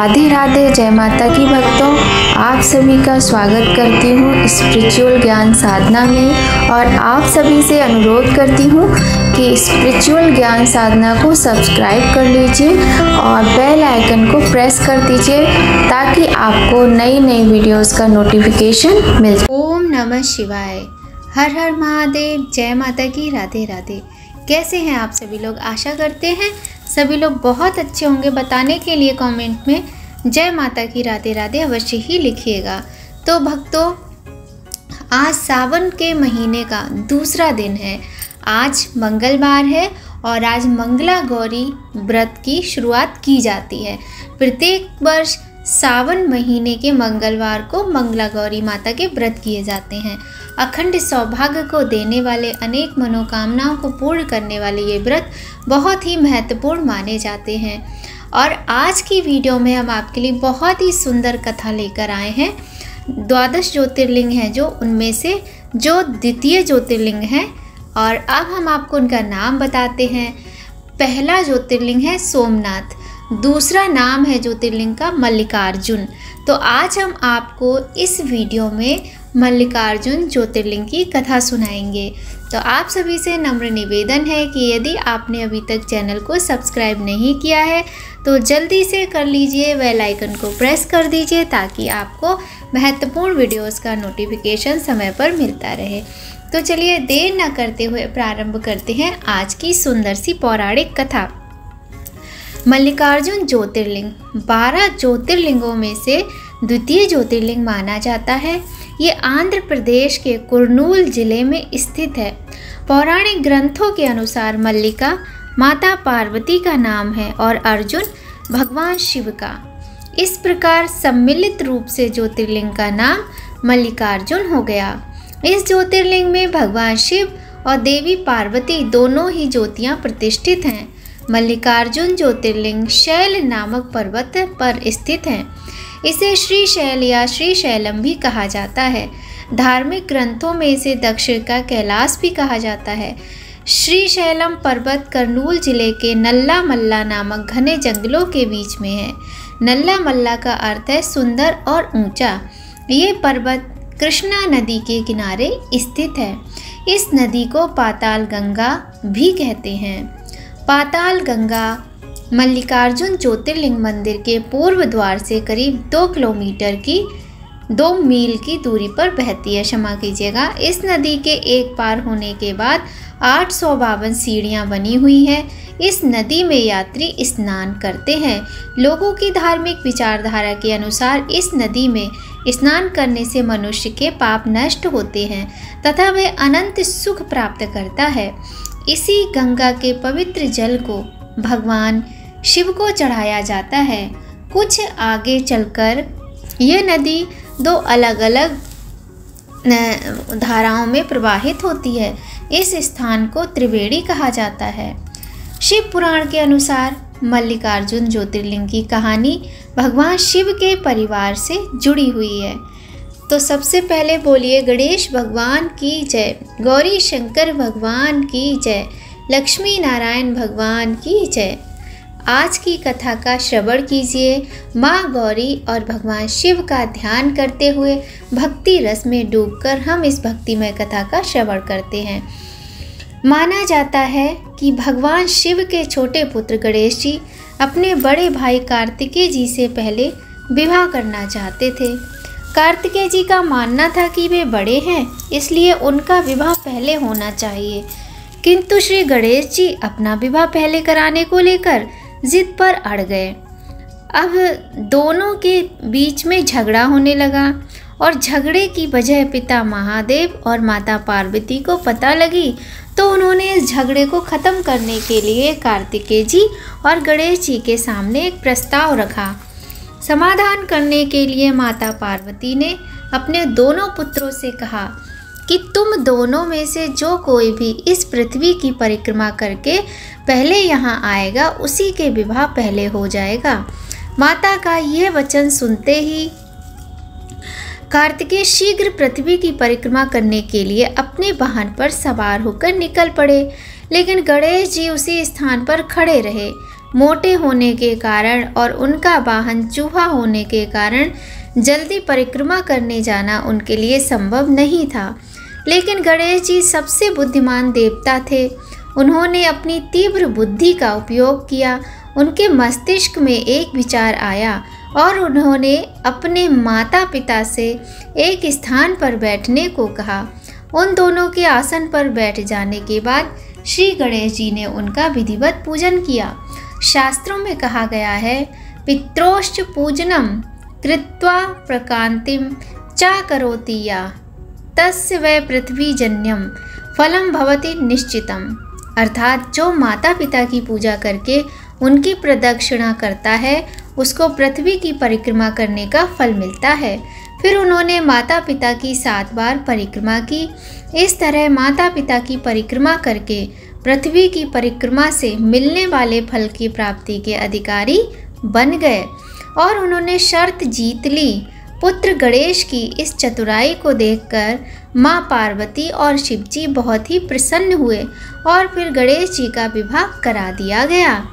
राधे राधे, जय माता की भक्तों। आप सभी का स्वागत करती हूँ स्पिरिचुअल ज्ञान साधना में और आप सभी से अनुरोध करती हूँ कि स्पिरिचुअल ज्ञान साधना को सब्सक्राइब कर लीजिए और बेल आइकन को प्रेस कर दीजिए ताकि आपको नई नई वीडियोस का नोटिफिकेशन मिल जाए। ओम नमः शिवाय, हर हर महादेव, जय माता की, राधे राधे। कैसे हैं आप सभी लोग? आशा करते हैं सभी लोग बहुत अच्छे होंगे। बताने के लिए कमेंट में जय माता की, राधे राधे अवश्य ही लिखिएगा। तो भक्तों, आज सावन के महीने का दूसरा दिन है। आज मंगलवार है और आज मंगला गौरी व्रत की शुरुआत की जाती है। प्रत्येक वर्ष सावन महीने के मंगलवार को मंगला गौरी माता के व्रत किए जाते हैं। अखंड सौभाग्य को देने वाले, अनेक मनोकामनाओं को पूर्ण करने वाले ये व्रत बहुत ही महत्वपूर्ण माने जाते हैं। और आज की वीडियो में हम आपके लिए बहुत ही सुंदर कथा लेकर आए हैं। 12 ज्योतिर्लिंग हैं जो, उनमें से जो द्वितीय ज्योतिर्लिंग है और अब हम आपको उनका नाम बताते हैं। पहला ज्योतिर्लिंग है सोमनाथ, दूसरा नाम है ज्योतिर्लिंग का मल्लिकार्जुन। तो आज हम आपको इस वीडियो में मल्लिकार्जुन ज्योतिर्लिंग की कथा सुनाएंगे। तो आप सभी से नम्र निवेदन है कि यदि आपने अभी तक चैनल को सब्सक्राइब नहीं किया है तो जल्दी से कर लीजिए, बेल आइकन को प्रेस कर दीजिए ताकि आपको महत्वपूर्ण वीडियोस का नोटिफिकेशन समय पर मिलता रहे। तो चलिए देर न करते हुए प्रारंभ करते हैं आज की सुंदर सी पौराणिक कथा। मल्लिकार्जुन ज्योतिर्लिंग 12 ज्योतिर्लिंगों में से द्वितीय ज्योतिर्लिंग माना जाता है। ये आंध्र प्रदेश के कुर्नूल जिले में स्थित है। पौराणिक ग्रंथों के अनुसार मल्लिका माता पार्वती का नाम है और अर्जुन भगवान शिव का। इस प्रकार सम्मिलित रूप से ज्योतिर्लिंग का नाम मल्लिकार्जुन हो गया। इस ज्योतिर्लिंग में भगवान शिव और देवी पार्वती दोनों ही ज्योतियां प्रतिष्ठित हैं। मल्लिकार्जुन ज्योतिर्लिंग शैल नामक पर्वत पर स्थित है। इसे श्रीशैल या श्रीशैलम भी कहा जाता है। धार्मिक ग्रंथों में इसे दक्षिण का कैलाश भी कहा जाता है। श्रीशैलम पर्वत कर्नूल जिले के नल्ला मल्ला नामक घने जंगलों के बीच में है। नल्ला मल्ला का अर्थ है सुंदर और ऊंचा। ये पर्वत कृष्णा नदी के किनारे स्थित है। इस नदी को पाताल गंगा भी कहते हैं। पाताल गंगा मल्लिकार्जुन ज्योतिर्लिंग मंदिर के पूर्व द्वार से करीब 2 मील की दूरी पर बहती है। क्षमा कीजिएगा। इस नदी के एक पार होने के बाद 852 सीढ़ियाँ बनी हुई हैं। इस नदी में यात्री स्नान करते हैं। लोगों की धार्मिक विचारधारा के अनुसार इस नदी में स्नान करने से मनुष्य के पाप नष्ट होते हैं तथा वह अनंत सुख प्राप्त करता है। इसी गंगा के पवित्र जल को भगवान शिव को चढ़ाया जाता है। कुछ आगे चलकर यह नदी 2 अलग अलग धाराओं में प्रवाहित होती है। इस स्थान को त्रिवेणी कहा जाता है। शिव पुराण के अनुसार मल्लिकार्जुन ज्योतिर्लिंग की कहानी भगवान शिव के परिवार से जुड़ी हुई है। तो सबसे पहले बोलिए गणेश भगवान की जय, गौरी शंकर भगवान की जय, लक्ष्मी नारायण भगवान की जय। आज की कथा का श्रवण कीजिए। माँ गौरी और भगवान शिव का ध्यान करते हुए भक्ति रस में डूबकर हम इस भक्तिमय कथा का श्रवण करते हैं। माना जाता है कि भगवान शिव के छोटे पुत्र गणेश जी अपने बड़े भाई कार्तिकेय जी से पहले विवाह करना चाहते थे। कार्तिकेय जी का मानना था कि वे बड़े हैं इसलिए उनका विवाह पहले होना चाहिए, किंतु श्री गणेश जी अपना विवाह पहले कराने को लेकर जिद पर अड़ गए। अब दोनों के बीच में झगड़ा होने लगा और झगड़े की वजह पिता महादेव और माता पार्वती को पता लगी तो उन्होंने इस झगड़े को ख़त्म करने के लिए कार्तिकेय जी और गणेश जी के सामने एक प्रस्ताव रखा। समाधान करने के लिए माता पार्वती ने अपने दोनों पुत्रों से कहा कि तुम दोनों में से जो कोई भी इस पृथ्वी की परिक्रमा करके पहले यहाँ आएगा उसी के विवाह पहले हो जाएगा। माता का यह वचन सुनते ही कार्तिकेय शीघ्र पृथ्वी की परिक्रमा करने के लिए अपने वाहन पर सवार होकर निकल पड़े, लेकिन गणेश जी उसी स्थान पर खड़े रहे। मोटे होने के कारण और उनका वाहन चूहा होने के कारण जल्दी परिक्रमा करने जाना उनके लिए संभव नहीं था। लेकिन गणेश जी सबसे बुद्धिमान देवता थे। उन्होंने अपनी तीव्र बुद्धि का उपयोग किया। उनके मस्तिष्क में एक विचार आया और उन्होंने अपने माता पिता से एक स्थान पर बैठने को कहा। उन दोनों के आसन पर बैठ जाने के बाद श्री गणेश जी ने उनका विधिवत पूजन किया। शास्त्रों में कहा गया है, पित्रोश्च पूजनम कृत्वा प्रकांतिम चा करोति या तस्य वै पृथ्वी जन्यम फलम भवति निश्चितम। अर्थात जो माता पिता की पूजा करके उनकी प्रदक्षिणा करता है उसको पृथ्वी की परिक्रमा करने का फल मिलता है। फिर उन्होंने माता पिता की 7 बार परिक्रमा की। इस तरह माता पिता की परिक्रमा करके पृथ्वी की परिक्रमा से मिलने वाले फल की प्राप्ति के अधिकारी बन गए और उन्होंने शर्त जीत ली। पुत्र गणेश की इस चतुराई को देखकर माँ पार्वती और शिवजी बहुत ही प्रसन्न हुए और फिर गणेश जी का विवाह करा दिया गया।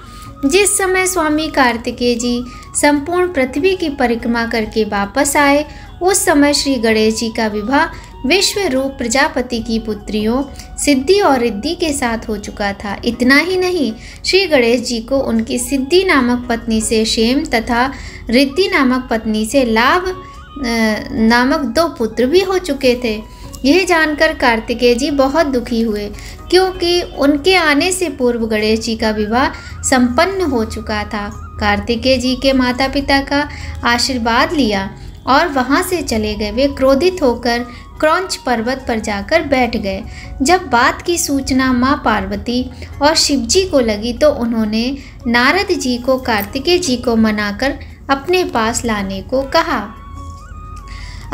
जिस समय स्वामी कार्तिकेय जी संपूर्ण पृथ्वी की परिक्रमा करके वापस आए, उस समय श्री गणेश जी का विवाह विश्वरूप प्रजापति की पुत्रियों सिद्धि और रिद्धि के साथ हो चुका था। इतना ही नहीं, श्री गणेश जी को उनकी सिद्धि नामक पत्नी से क्षेम तथा रिद्धि नामक पत्नी से लाभ नामक 2 पुत्र भी हो चुके थे। यह जानकर कार्तिकेय जी बहुत दुखी हुए, क्योंकि उनके आने से पूर्व गणेश जी का विवाह संपन्न हो चुका था। कार्तिकेय जी के माता पिता का आशीर्वाद लिया और वहां से चले गए। वे क्रोधित होकर क्रौंच पर्वत पर जाकर बैठ गए। जब बात की सूचना माँ पार्वती और शिवजी को लगी तो उन्होंने नारद जी को कार्तिकेय जी को मनाकर अपने पास लाने को कहा।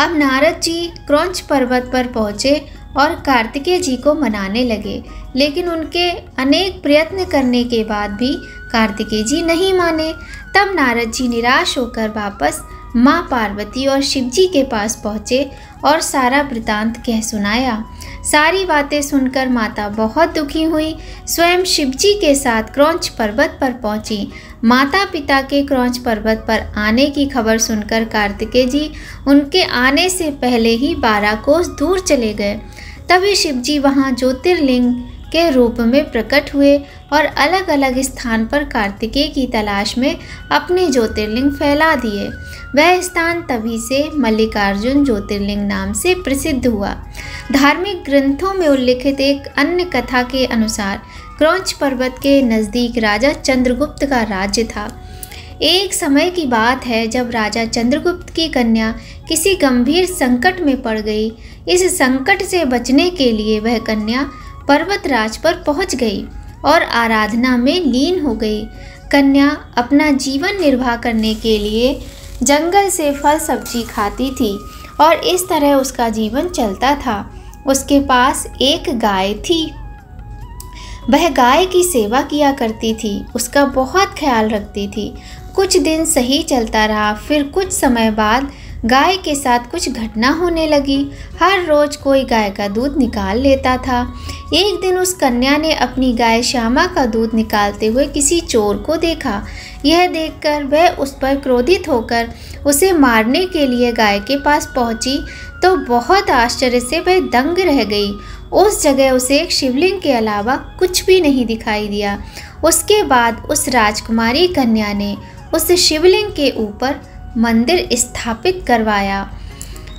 अब नारद जी क्रौंच पर्वत पर पहुँचे और कार्तिकेय जी को मनाने लगे, लेकिन उनके अनेक प्रयत्न करने के बाद भी कार्तिकेय जी नहीं माने। तब नारद जी निराश होकर वापस माँ पार्वती और शिवजी के पास पहुँचे और सारा वृतांत कह सुनाया। सारी बातें सुनकर माता बहुत दुखी हुई। स्वयं शिवजी के साथ क्रौंच पर्वत पर पहुंची। माता पिता के क्रौंच पर्वत पर आने की खबर सुनकर कार्तिकेय जी उनके आने से पहले ही 12 कोस दूर चले गए। तभी शिवजी वहां ज्योतिर्लिंग के रूप में प्रकट हुए और अलग अलग स्थान पर कार्तिकेय की तलाश में अपने ज्योतिर्लिंग फैला दिए। वह स्थान तभी से मल्लिकार्जुन ज्योतिर्लिंग नाम से प्रसिद्ध हुआ। धार्मिक ग्रंथों में उल्लिखित एक अन्य कथा के अनुसार क्रौंच पर्वत के नज़दीक राजा चंद्रगुप्त का राज्य था। एक समय की बात है जब राजा चंद्रगुप्त की कन्या किसी गंभीर संकट में पड़ गई। इस संकट से बचने के लिए वह कन्या पर्वतराज पर पहुंच गई और आराधना में लीन हो गई। कन्या अपना जीवन निर्वाह करने के लिए जंगल से फल सब्जी खाती थी और इस तरह उसका जीवन चलता था। उसके पास एक गाय थी। वह गाय की सेवा किया करती थी, उसका बहुत ख्याल रखती थी। कुछ दिन सही चलता रहा, फिर कुछ समय बाद गाय के साथ कुछ घटना होने लगी। हर रोज कोई गाय का दूध निकाल लेता था। एक दिन उस कन्या ने अपनी गाय श्यामा का दूध निकालते हुए किसी चोर को देखा। यह देखकर वह उस पर क्रोधित होकर उसे मारने के लिए गाय के पास पहुंची तो बहुत आश्चर्य से वह दंग रह गई। उस जगह उसे एक शिवलिंग के अलावा कुछ भी नहीं दिखाई दिया। उसके बाद उस राजकुमारी कन्या ने उस शिवलिंग के ऊपर मंदिर स्थापित करवाया।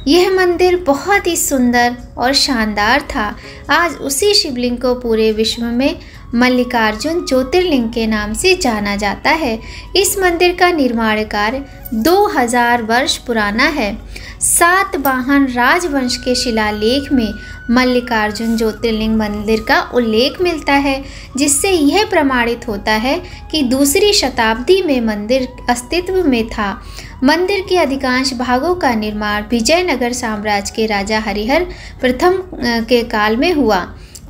यह मंदिर बहुत ही सुंदर और शानदार था। आज उसी शिवलिंग को पूरे विश्व में मल्लिकार्जुन ज्योतिर्लिंग के नाम से जाना जाता है। इस मंदिर का निर्माण कार्य 2000 वर्ष पुराना है। सातवाहन राजवंश के शिलालेख में मल्लिकार्जुन ज्योतिर्लिंग मंदिर का उल्लेख मिलता है, जिससे यह प्रमाणित होता है कि दूसरी शताब्दी में मंदिर अस्तित्व में था। मंदिर के अधिकांश भागों का निर्माण विजयनगर साम्राज्य के राजा हरिहर प्रथम के काल में हुआ।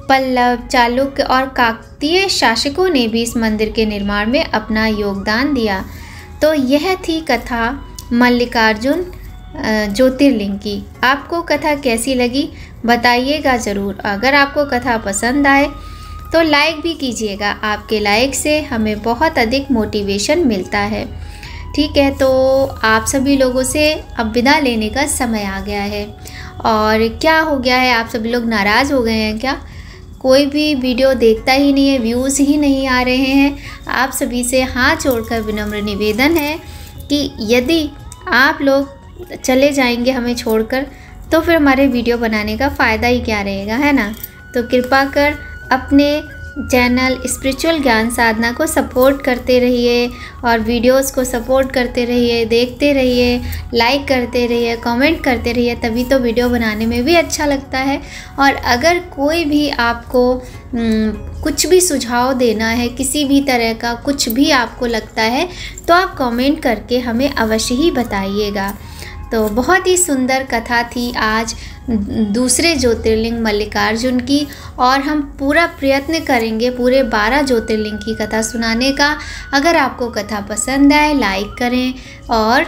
पल्लव, चालुक्य और काकतीय शासकों ने भी इस मंदिर के निर्माण में अपना योगदान दिया। तो यह थी कथा मल्लिकार्जुन ज्योतिर्लिंग की। आपको कथा कैसी लगी बताइएगा ज़रूर। अगर आपको कथा पसंद आए तो लाइक भी कीजिएगा, आपके लाइक से हमें बहुत अधिक मोटिवेशन मिलता है। ठीक है, तो आप सभी लोगों से अब विदा लेने का समय आ गया है। और क्या हो गया है, आप सभी लोग नाराज़ हो गए हैं क्या? कोई भी वीडियो देखता ही नहीं है, व्यूज़ ही नहीं आ रहे हैं। आप सभी से हाथ जोड़कर विनम्र निवेदन है कि यदि आप लोग चले जाएंगे हमें छोड़कर, तो फिर हमारे वीडियो बनाने का फ़ायदा ही क्या रहेगा, है ना। तो कृपा कर अपने चैनल स्पिरिचुअल ज्ञान साधना को सपोर्ट करते रहिए और वीडियोस को सपोर्ट करते रहिए, देखते रहिए, लाइक करते रहिए, कमेंट करते रहिए, तभी तो वीडियो बनाने में भी अच्छा लगता है। और अगर कोई भी आपको कुछ भी सुझाव देना है, किसी भी तरह का कुछ भी आपको लगता है, तो आप कमेंट करके हमें अवश्य ही बताइएगा। तो बहुत ही सुंदर कथा थी आज दूसरे ज्योतिर्लिंग मल्लिकार्जुन की, और हम पूरा प्रयत्न करेंगे पूरे 12 ज्योतिर्लिंग की कथा सुनाने का। अगर आपको कथा पसंद आए, लाइक करें और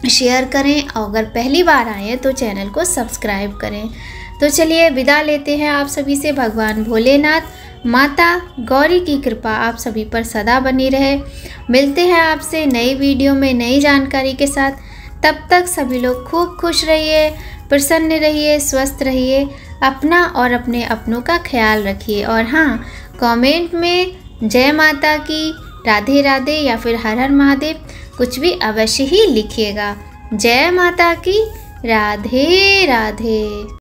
शेयर करें, और अगर पहली बार आए हैं तो चैनल को सब्सक्राइब करें। तो चलिए विदा लेते हैं आप सभी से। भगवान भोलेनाथ, माता गौरी की कृपा आप सभी पर सदा बनी रहे। मिलते हैं आपसे नई वीडियो में नई जानकारी के साथ। तब तक सभी लोग खूब खुश रहिए, प्रसन्न रहिए, स्वस्थ रहिए, अपना और अपने अपनों का ख्याल रखिए। और हाँ, कमेंट में जय माता की, राधे राधे या फिर हर हर महादेव कुछ भी अवश्य ही लिखिएगा। जय माता की, राधे राधे।